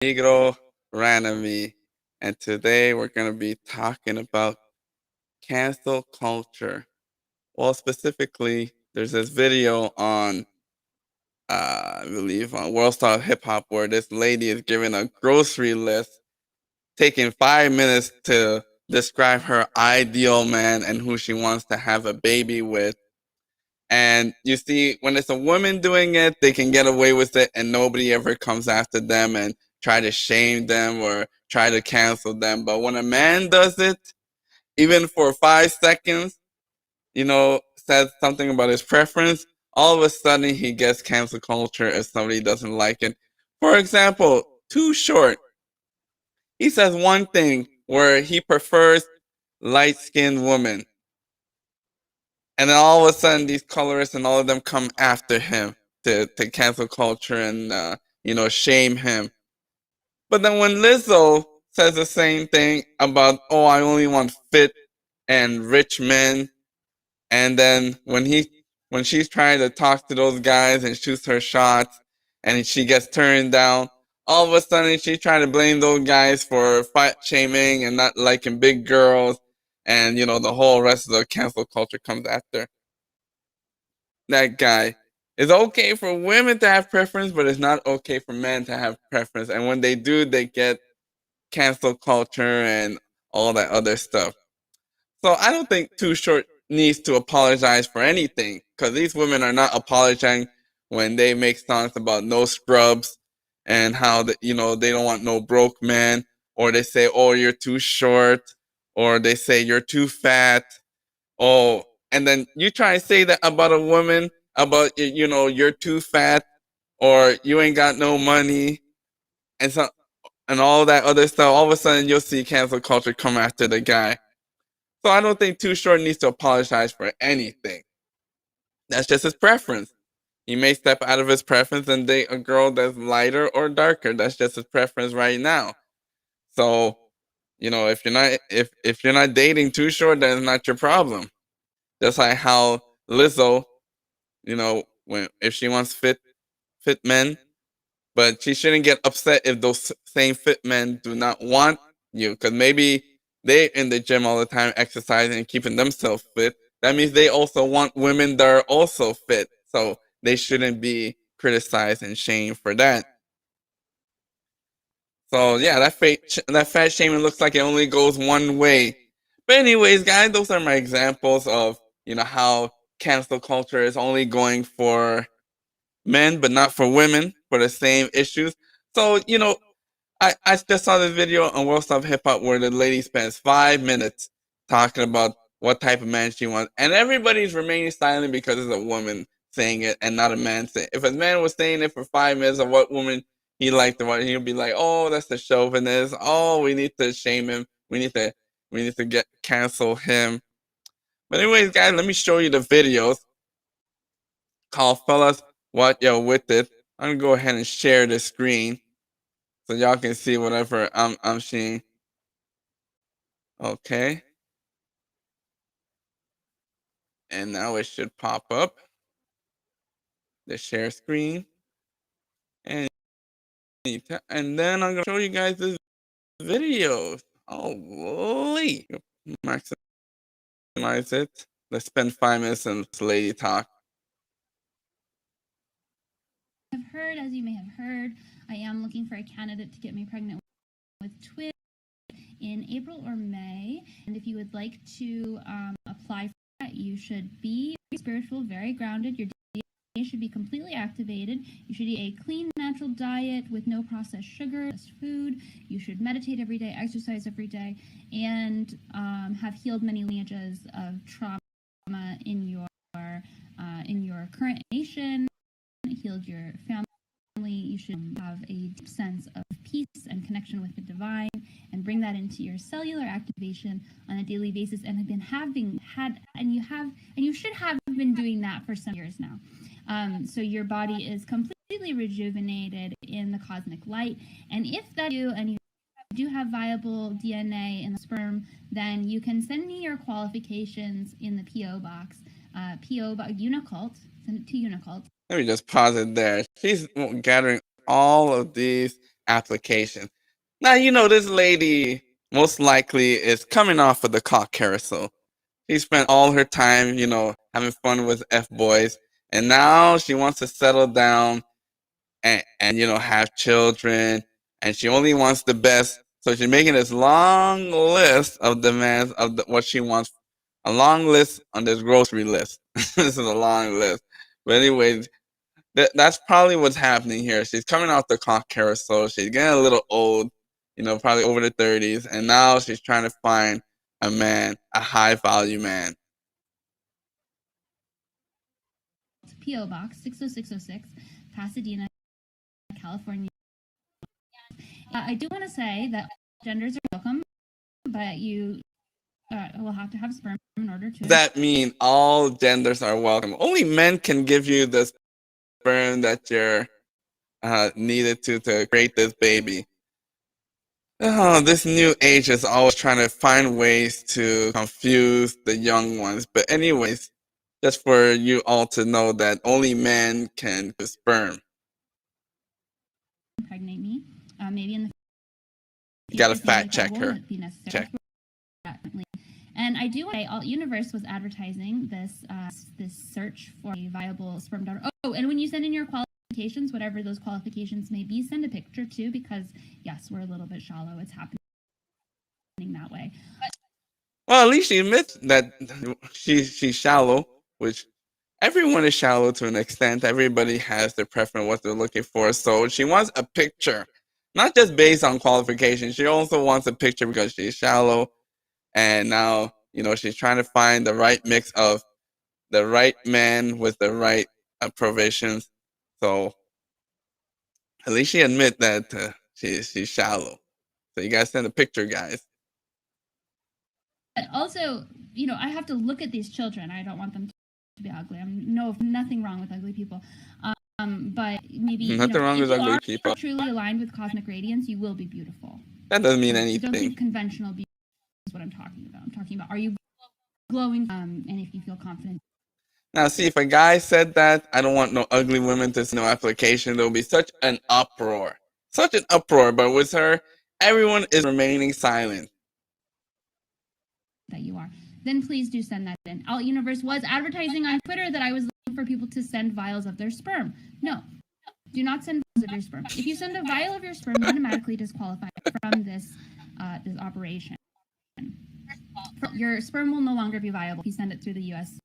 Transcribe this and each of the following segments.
Negro Ranami, and today we're going to be talking about cancel culture. Well, specifically, there's this video on, I believe, on World Star Hip Hop where this lady is giving a grocery list, taking 5 minutes to describe her ideal man and who she wants to have a baby with. And you see, when it's a woman doing it, they can get away with it and nobody ever comes after them and try to shame them or try to cancel them. But when a man does it, even for 5 seconds, says something about his preference, all of a sudden he gets cancel culture if somebody doesn't like it. For example, Too Short. He says one thing where he prefers light skinned women. And then all of a sudden, these colorists and all of them come after him to cancel culture and, shame him. But then when Lizzo says the same thing about, oh, I only want fit and rich men, and then when she's trying to talk to those guys and shoots her shots and she gets turned down, all of a sudden she's trying to blame those guys for fat shaming and not liking big girls, and the whole rest of the cancel culture comes after that guy. It's okay for women to have preference, but it's not okay for men to have preference. And when they do, they get cancel culture and all that other stuff. So I don't think Too Short needs to apologize for anything, because these women are not apologizing when they make songs about no scrubs and how they don't want no broke man, or they say, oh, you're too short, or they say you're too fat. Oh, and then you try and say that about a woman, about, you're too fat or you ain't got no money and so and all that other stuff. All of a sudden you'll see cancel culture come after the guy. So I don't think Too Short needs to apologize for anything. That's just his preference. He may step out of his preference and date a girl that's lighter or darker. That's just his preference right now. So, if you're not dating Too Short, that's not your problem. Just like how Lizzo, when if she wants fit men, but she shouldn't get upset if those same fit men do not want you, because maybe they're in the gym all the time exercising and keeping themselves fit. That means they also want women that are also fit, so they shouldn't be criticized and shamed for that. So yeah, that fat shaming looks like it only goes one way. But anyways, guys, those are my examples of how cancel culture is only going for men, but not for women for the same issues. So I just saw this video on World Star Hip Hop where the lady spends 5 minutes talking about what type of man she wants, and everybody's remaining silent because it's a woman saying it and not a man saying it. If a man was saying it for 5 minutes of what woman he liked, and what he'd be like, "Oh, that's the chauvinist. Oh, we need to shame him. We need to get cancel him." But anyways, guys, let me show you the videos called "Fellas, What Yo With It." I'm gonna go ahead and share the screen so y'all can see whatever I'm seeing. Okay. And now it should pop up the share screen. And then I'm gonna show you guys this video. Holy, maximize it. Let's spend 5 minutes on this lady talk. As you may have heard, I am looking for a candidate to get me pregnant with twins in April or May. And if you would like to apply for that, you should be very spiritual, very grounded. Your DNA should be completely activated. You should eat a clean, natural diet with no processed sugar, food. You should meditate every day, exercise every day, and have healed many lineages of trauma in your current nation, healed your family. You should have a deep sense of peace and connection with the divine, and bring that into your cellular activation on a daily basis. And you should have been doing that for some years now. So your body is completely rejuvenated in the cosmic light. And if that you and you do have viable DNA in the sperm, then you can send me your qualifications in the PO box. PO box Unicult. Send it to Unicult. Let me just pause it there. She's gathering all of these application. Now, this lady most likely is coming off of the cock carousel. She spent all her time, having fun with F boys, and now she wants to settle down and have children, and she only wants the best. So she's making this long list of demands of what she wants, a long list on this grocery list. This is a long list, but anyways, that's probably what's happening here. She's coming off the cock carousel. She's getting a little old, probably over the 30s, and now she's trying to find a man, a high value man. P.O. Box 60606, Pasadena, California. I do want to say that genders are welcome, but you will have to have sperm in order to. Does that mean all genders are welcome? Only men can give you the sperm that you're needed to create this baby. Oh, this new age is always trying to find ways to confuse the young ones. But anyways, just for you all to know that only men can give sperm. Impregnate me, maybe in the you gotta fact check her. Check. And I do want to say, Alt Universe was advertising this this search for a viable sperm donor. Oh, and when you send in your qualifications, whatever those qualifications may be, send a picture too, because yes, we're a little bit shallow. It's happening that way. Well, at least she admits that she's shallow, which everyone is shallow to an extent. Everybody has their preference, what they're looking for. So she wants a picture, not just based on qualifications. She also wants a picture because she's shallow. And now, she's trying to find the right mix of the right man with the right provisions. So at least she admit that she's shallow. So you guys send a picture, guys. But also, I have to look at these children. I don't want them to be ugly. Nothing wrong with ugly people. But maybe nothing wrong with ugly people. If you are truly aligned with cosmic radiance, you will be beautiful. That doesn't mean anything. Don't think conventional beauty is what I'm talking about. I'm talking about, are you glowing? And if you feel confident. Now, see, if a guy said that, I don't want no ugly women to see no application, there will be such an uproar. Such an uproar. But with her, everyone is remaining silent. That you are. Then please do send that in. Alt Universe was advertising on Twitter that I was looking for people to send vials of their sperm. No. Do not send vials of your sperm. If you send a vial of your sperm, you're automatically disqualified from this operation. Your sperm will no longer be viable if you send it through the USDA.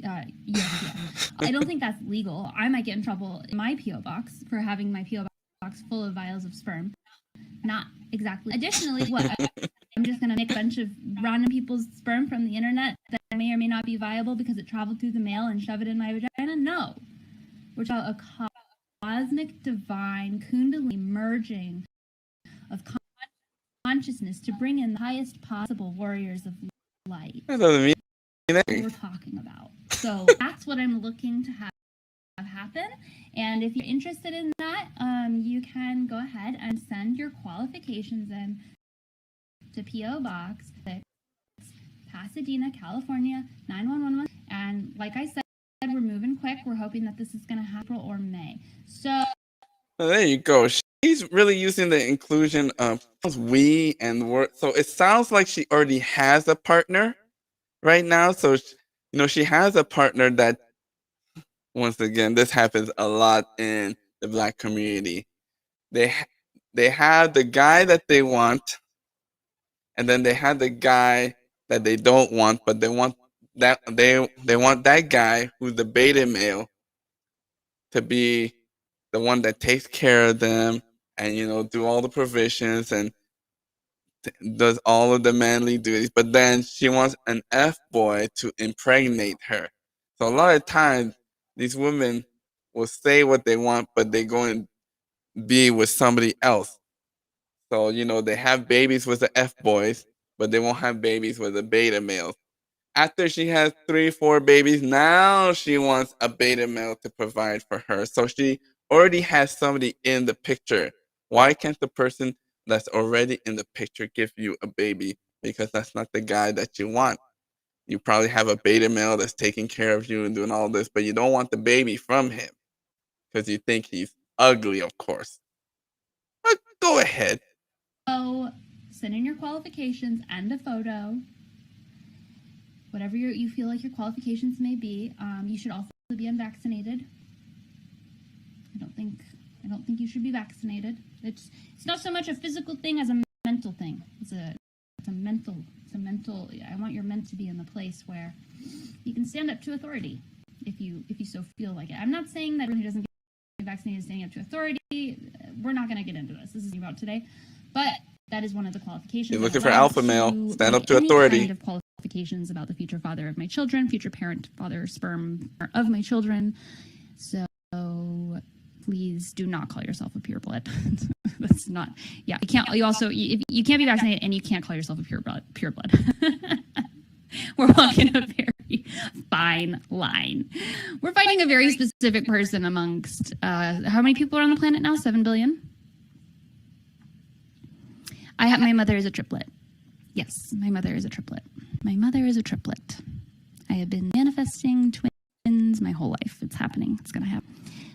I don't think that's legal. I might get in trouble in my P.O. box for having my P.O. box full of vials of sperm. Not exactly. Additionally, what? I'm just going to make a bunch of random people's sperm from the internet that may or may not be viable because it traveled through the mail and shove it in my vagina? No. We're talking a cosmic, divine, kundalini merging of consciousness to bring in the highest possible warriors of light. That doesn't mean anything. We're talking about. So that's what I'm looking to have happen. And if you're interested in that, you can go ahead and send your qualifications in to P.O. Box 6, Pasadena, California, 91111. And like I said, we're moving quick. We're hoping that this is going to happen April or May. So there you go. She's really using the inclusion of we and word. So it sounds like she already has a partner right now. So, she has a partner that, once again, this happens a lot in the Black community. They have the guy that they want, and then they have the guy that they don't want, but they want that they want that guy who's the beta male to be the one that takes care of them and do all the provisions and does all of the manly duties. But then she wants an F boy to impregnate her. So a lot of times these women will say what they want, but they go and be with somebody else. So, they have babies with the F boys, but they won't have babies with the beta males. After she has 3-4 babies, now she wants a beta male to provide for her. So she already has somebody in the picture. Why can't the person that's already in the picture give you a baby? Because that's not the guy that you want. You probably have a beta male that's taking care of you and doing all this, but you don't want the baby from him because you think he's ugly, of course. go ahead. So send in your qualifications and a photo. Whatever you feel like your qualifications may be. You should also be unvaccinated. I don't think you should be vaccinated. It's not so much a physical thing as a mental thing. It's a mental. I want your ment to be in the place where you can stand up to authority if you so feel like it. I'm not saying that everyone who doesn't get vaccinated is standing up to authority. We're not going to get into this. This is about today, but that is one of the qualifications. You're looking for alpha male, stand up to any authority. Kind of qualifications about the future father of my children, future parent, father, sperm of my children. So please do not call yourself a pureblood. That's not. Yeah, you can't. You also you can't be vaccinated and you can't call yourself a pureblood. We're walking a very fine line. We're finding a very specific person amongst how many people are on the planet now? 7 billion. My mother is a triplet. Yes, my mother is a triplet. My mother is a triplet. I have been manifesting twins my whole life. It's happening. It's going to happen.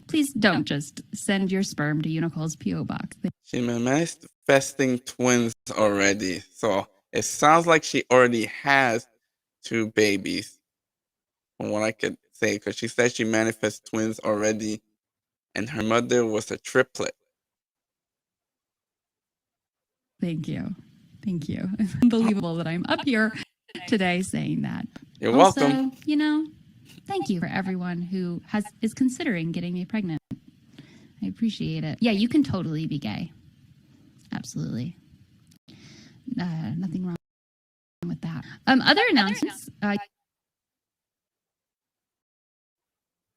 Please don't just send your sperm to Unicole's P.O. box. She's manifesting twins already. So it sounds like she already has 2 babies, from what I could say, because she said she manifests twins already, and her mother was a triplet. Thank you. Thank you. It's unbelievable that I'm up here today saying that. You're also, welcome. Thank you for everyone who is considering getting me pregnant. I appreciate it. Yeah, you can totally be gay. Absolutely. Nothing wrong with that. Other announcements.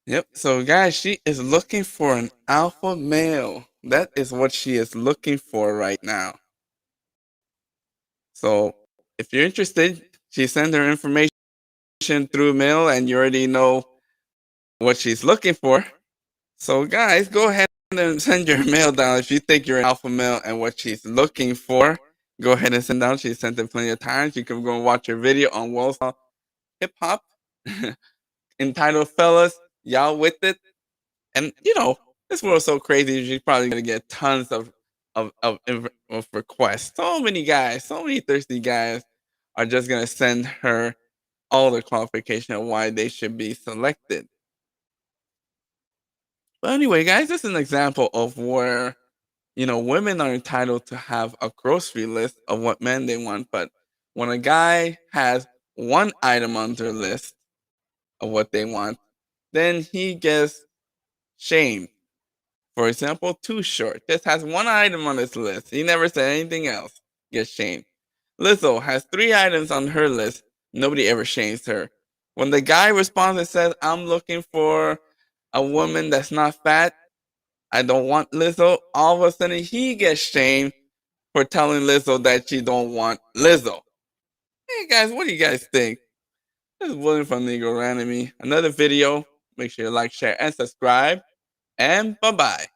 Yep. So, guys, she is looking for an alpha male. That is what she is looking for right now. So, if you're interested, she sent her information through mail, and you already know what she's looking for. So, guys, go ahead and send your mail down if you think you're an alpha male and what she's looking for. Go ahead and send down. She sent it plenty of times. You can go and watch her video on World Hip Hop entitled "Fellas, Y'all With It." And this world's so crazy. She's probably gonna get tons of requests. So many guys, so many thirsty guys are just gonna send her all the qualification of why they should be selected. But anyway, guys, this is an example of where women are entitled to have a grocery list of what men they want. But when a guy has one item on their list of what they want, then he gets shamed. For example, Too Short just has one item on his list. He never said anything else. Gets shamed. Lizzo has 3 items on her list. Nobody ever shames her. When the guy responds and says, "I'm looking for a woman that's not fat. I don't want Lizzo," all of a sudden he gets shamed for telling Lizzo that she don't want Lizzo. Hey guys, what do you guys think? This is William from Negro Anime. Another video. Make sure you like, share, and subscribe. And bye-bye.